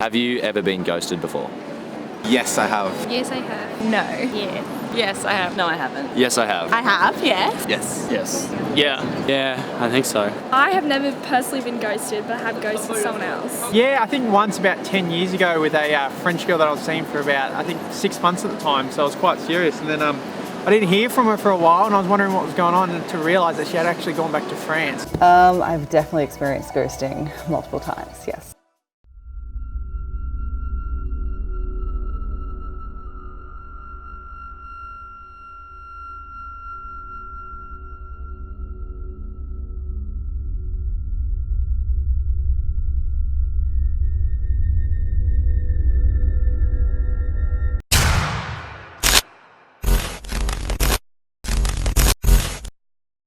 Have you ever been ghosted before? Yes, I have. Yes, I have. No. Yeah. Yes, I have. No, I haven't. Yes, I have. I have, yes. Yes. Yes. Yeah, I think so. I have never personally been ghosted, but I have ghosted someone else. Yeah, I think once about 10 years ago with a French girl that I was seeing for about, I think, 6 months at the time, so I was quite serious. And then I didn't hear from her for a while and I was wondering what was going on, and to realise that she had actually gone back to France. I've definitely experienced ghosting multiple times, yes.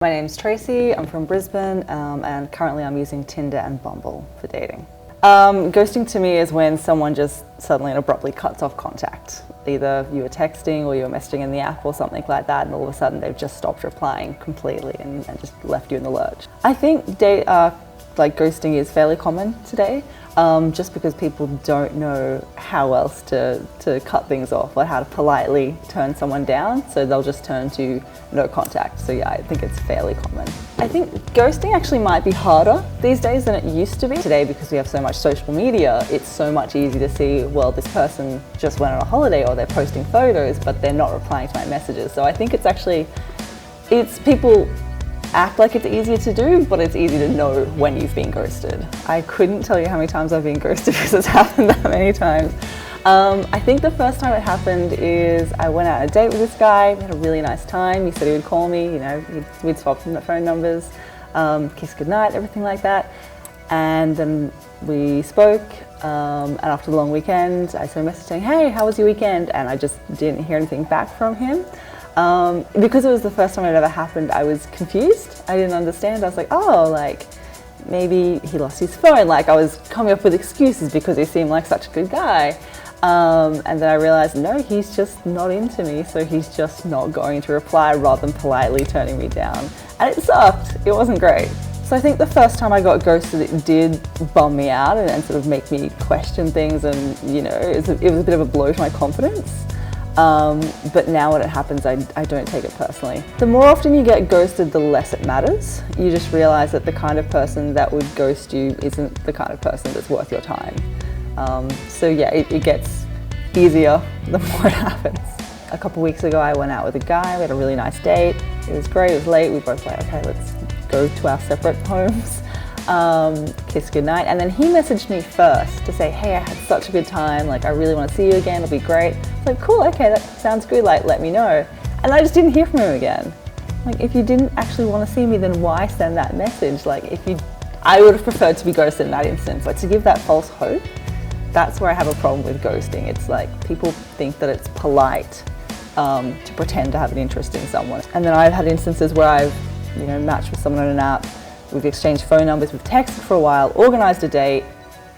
My name's Tracy, I'm from Brisbane, and currently I'm using Tinder and Bumble for dating. Ghosting to me is when someone just suddenly and abruptly cuts off contact. Either you were texting or you were messaging in the app or something like that, and all of a sudden they've just stopped replying completely and just left you in the lurch. I think ghosting is fairly common today, just because people don't know how else to cut things off or how to politely turn someone down, so they'll just turn to no contact. So yeah, I think it's fairly common. I think ghosting actually might be harder these days than it used to be. Today, because we have so much social media, it's so much easier to see, well, this person just went on a holiday or they're posting photos, but they're not replying to my messages. So I think people act like it's easier to do, but it's easy to know when you've been ghosted. I couldn't tell you how many times I've been ghosted because it's happened that many times. I think the first time it happened is I went out on a date with this guy. We had a really nice time. He said he would call me, we'd swap phone numbers, kiss goodnight, everything like that. And then we spoke, and after the long weekend, I sent a message saying, hey, how was your weekend? And I just didn't hear anything back from him. Because it was the first time it ever happened, I was confused. I didn't understand. I was like, maybe he lost his phone. I was coming up with excuses because he seemed like such a good guy. And then I realized, no, he's just not into me, so he's just not going to reply rather than politely turning me down. And it sucked. It wasn't great. So I think the first time I got ghosted, it did bum me out and sort of make me question things, and it was a bit of a blow to my confidence. But now when it happens, I don't take it personally. The more often you get ghosted, the less it matters. You just realize that the kind of person that would ghost you isn't the kind of person that's worth your time. So yeah, it gets easier the more it happens. A couple of weeks ago, I went out with a guy. We had a really nice date. It was great, it was late. We both were like, okay, let's go to our separate homes. Kiss goodnight, and then he messaged me first to say, hey, I had such a good time, I really want to see you again, it'll be great. It's like, cool, okay, that sounds good, let me know. And I just didn't hear from him again. If you didn't actually want to see me, then why send that message? I would have preferred to be ghosted in that instance. But to give that false hope, that's where I have a problem with ghosting. It's people think that it's polite to pretend to have an interest in someone. And then I've had instances where I've matched with someone on an app, we've exchanged phone numbers, we've texted for a while, organised a date,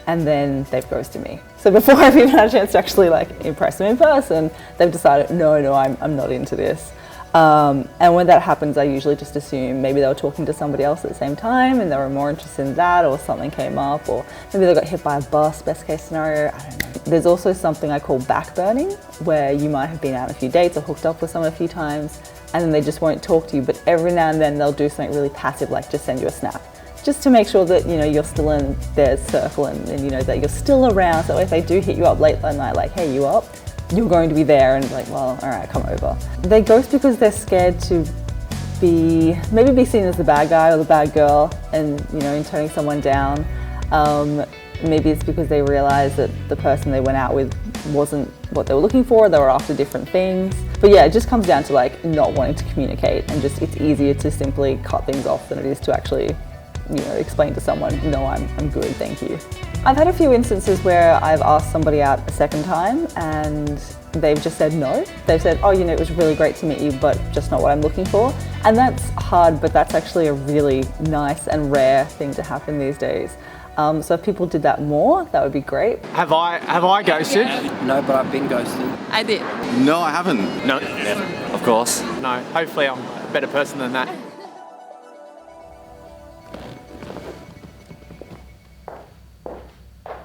and then they've ghosted me. So before I've even had a chance to actually impress them in person, they've decided, no, I'm not into this. And when that happens, I usually just assume maybe they were talking to somebody else at the same time and they were more interested in that, or something came up, or maybe they got hit by a bus, best case scenario, I don't know. There's also something I call backburning, where you might have been out on a few dates or hooked up with someone a few times, and then they just won't talk to you, but every now and then they'll do something really passive, like just send you a snap, just to make sure that you're still in their circle and that you're still around. So if they do hit you up late that night, hey, you up? You're going to be there, and well, all right, come over. They ghost because they're scared to maybe be seen as the bad guy or the bad girl, and in turning someone down. Maybe it's because they realize that the person they went out with wasn't what they were looking for, they were after different things. But yeah, it just comes down to not wanting to communicate, and just it's easier to simply cut things off than it is to actually explain to someone, no, I'm good, thank you. I've had a few instances where I've asked somebody out a second time and they've just said no. They've said, oh, it was really great to meet you, but just not what I'm looking for. And that's hard, but that's actually a really nice and rare thing to happen these days. So if people did that more, that would be great. Have I ghosted? No, but I've been ghosted. I did. No, I haven't. No, of course. No, hopefully I'm a better person than that.